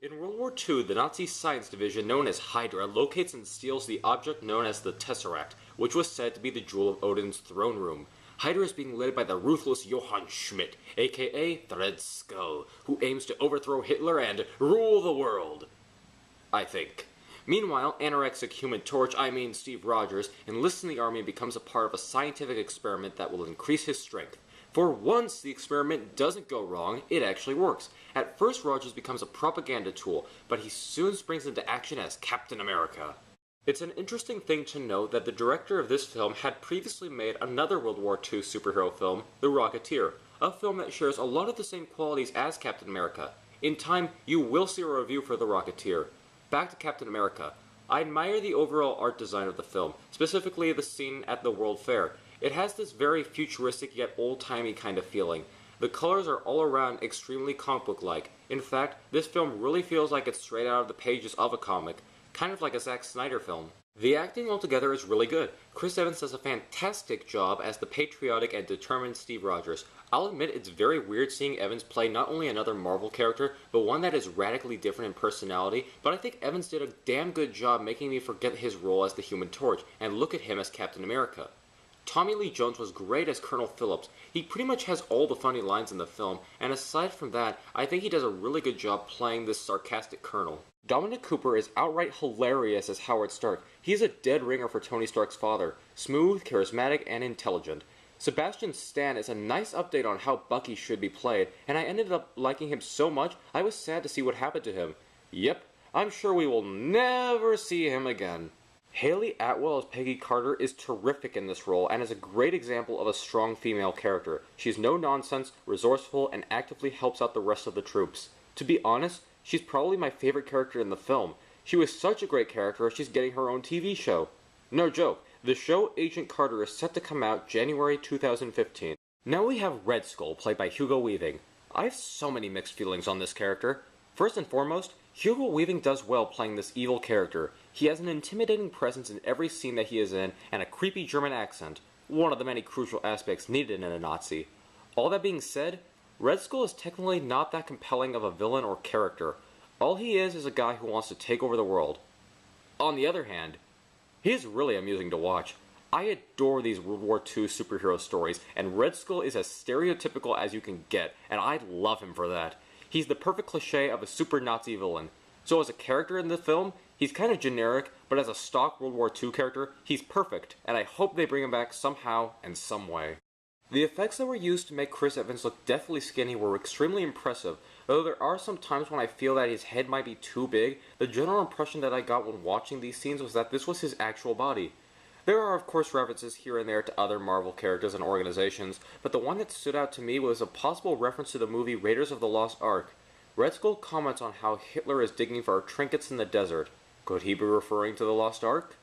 In World War II, the Nazi science division known as Hydra locates and steals the object known as the Tesseract, which was said to be the jewel of Odin's throne room. Hydra is being led by the ruthless Johann Schmidt, aka the Red Skull, who aims to overthrow Hitler and rule the world. I think. Meanwhile, anorexic Human Torch, Steve Rogers, enlists in the army and becomes a part of a scientific experiment that will increase his strength. For once the experiment doesn't go wrong, it actually works. At first Rogers becomes a propaganda tool, but he soon springs into action as Captain America. It's an interesting thing to note that the director of this film had previously made another World War II superhero film, The Rocketeer, a film that shares a lot of the same qualities as Captain America. In time, you will see a review for The Rocketeer. Back to Captain America. I admire the overall art design of the film, specifically the scene at the World Fair. It has this very futuristic yet old-timey kind of feeling. The colors are all around extremely comic book-like. In fact, this film really feels like it's straight out of the pages of a comic, kind of like a Zack Snyder film. The acting altogether is really good. Chris Evans does a fantastic job as the patriotic and determined Steve Rogers. I'll admit it's very weird seeing Evans play not only another Marvel character, but one that is radically different in personality, but I think Evans did a damn good job making me forget his role as the Human Torch and look at him as Captain America. Tommy Lee Jones was great as Colonel Phillips. He pretty much has all the funny lines in the film, and aside from that, I think he does a really good job playing this sarcastic colonel. Dominic Cooper is outright hilarious as Howard Stark. He's a dead ringer for Tony Stark's father, smooth, charismatic, and intelligent. Sebastian Stan is a nice update on how Bucky should be played, and I ended up liking him so much I was sad to see what happened to him. Yep, I'm sure we will never see him again. Haley Atwell as Peggy Carter is terrific in this role and is a great example of a strong female character. She's no nonsense, resourceful, and actively helps out the rest of the troops. To be honest, she's probably my favorite character in the film. She was such a great character, she's getting her own TV show. No joke, the show Agent Carter is set to come out January 2015. Now we have Red Skull, played by Hugo Weaving. I have so many mixed feelings on this character. First and foremost, Hugo Weaving does well playing this evil character. He has an intimidating presence in every scene that he is in, and a creepy German accent, one of the many crucial aspects needed in a Nazi. All that being said, Red Skull is technically not that compelling of a villain or character. All he is a guy who wants to take over the world. On the other hand, he is really amusing to watch. I adore these World War II superhero stories, and Red Skull is as stereotypical as you can get, and I love him for that. He's the perfect cliche of a super Nazi villain. So as a character in the film, he's kind of generic, but as a stock World War II character, he's perfect, and I hope they bring him back somehow and some way. The effects that were used to make Chris Evans look deathly skinny were extremely impressive. Though there are some times when I feel that his head might be too big, the general impression that I got when watching these scenes was that this was his actual body. There are of course references here and there to other Marvel characters and organizations, but the one that stood out to me was a possible reference to the movie Raiders of the Lost Ark. Red Skull comments on how Hitler is digging for trinkets in the desert. Could he be referring to the Lost Ark?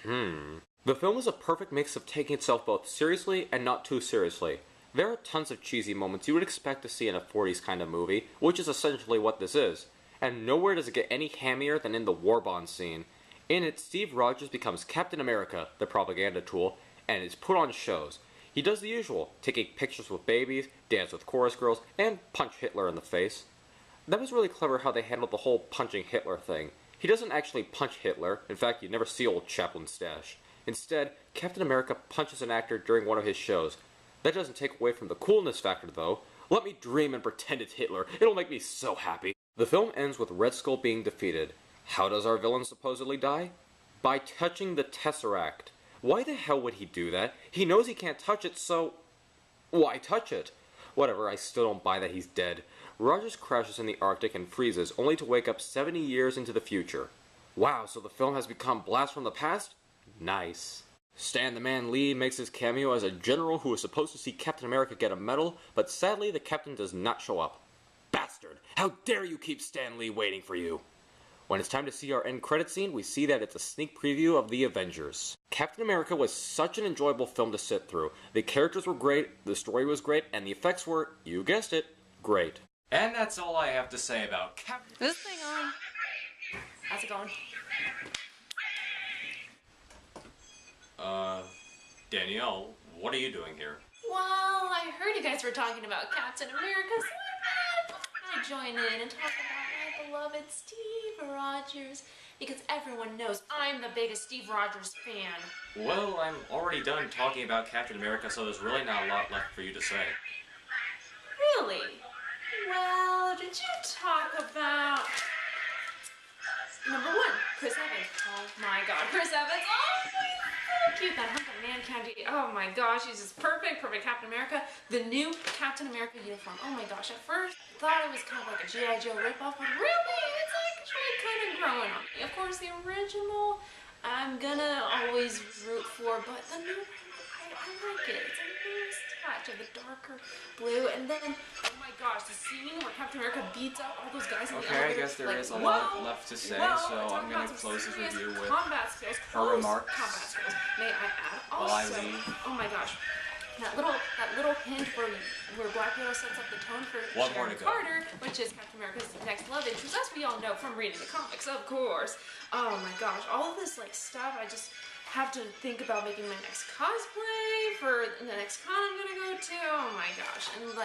The film is a perfect mix of taking itself both seriously and not too seriously. There are tons of cheesy moments you would expect to see in a 40s kind of movie, which is essentially what this is. And nowhere does it get any hammier than in the war bond scene. In it, Steve Rogers becomes Captain America, the propaganda tool, and is put on shows. He does the usual, taking pictures with babies, dance with chorus girls, and punch Hitler in the face. That was really clever how they handled the whole punching Hitler thing. He doesn't actually punch Hitler, in fact you'd never see old Chaplin's stash. Instead, Captain America punches an actor during one of his shows. That doesn't take away from the coolness factor though. Let me dream and pretend it's Hitler, it'll make me so happy. The film ends with Red Skull being defeated. How does our villain supposedly die? By touching the Tesseract. Why the hell would he do that? He knows he can't touch it, so why touch it? Whatever, I still don't buy that he's dead. Rogers crashes in the Arctic and freezes, only to wake up 70 years into the future. Wow, so the film has become Blast from the Past? Nice. Stan the Man Lee makes his cameo as a general who was supposed to see Captain America get a medal, but sadly the captain does not show up. Bastard! How dare you keep Stan Lee waiting for you! When it's time to see our end credit scene, we see that it's a sneak preview of the Avengers. Captain America was such an enjoyable film to sit through. The characters were great, the story was great, and the effects were, you guessed it, great. And that's all I have to say about Captain... Is this thing on? How's it going? Danielle, what are you doing here? Well, I heard you guys were talking about Captain America, so I joined in and talked about beloved Steve Rogers, because everyone knows I'm the biggest Steve Rogers fan. Well, I'm already done talking about Captain America, so there's really not a lot left for you to say. Really? Well, did you talk about number one, Chris Evans? Oh my God, Chris Evans! Oh, he's so cute. That hunk of man candy. Oh my gosh, he's just perfect Captain America. The new Captain America uniform. Oh my gosh, at first I thought it was kind of like a G.I. Joe ripoff, but really, it's actually kind of growing on me. Of course, the original I'm gonna always root for, but the new one, I like it. It's a nice touch of the darker blue, and then, oh my gosh, the scene where Captain America beats up all those guys in the elevator. Okay, I guess there like, is a lot left to say, so I'm gonna close this review with combat skills. her remarks. Combat skills. May I add? While I Also, leave. oh my gosh, that little hint where Black Widow sets up the tone for One more Sharon to go. Carter, which is Captain America's next love interest, as we all know from reading the comics, of course. Oh my gosh, all of this stuff, I just have to think about making my next cosplay for the next con I'm gonna go to. Oh my gosh, and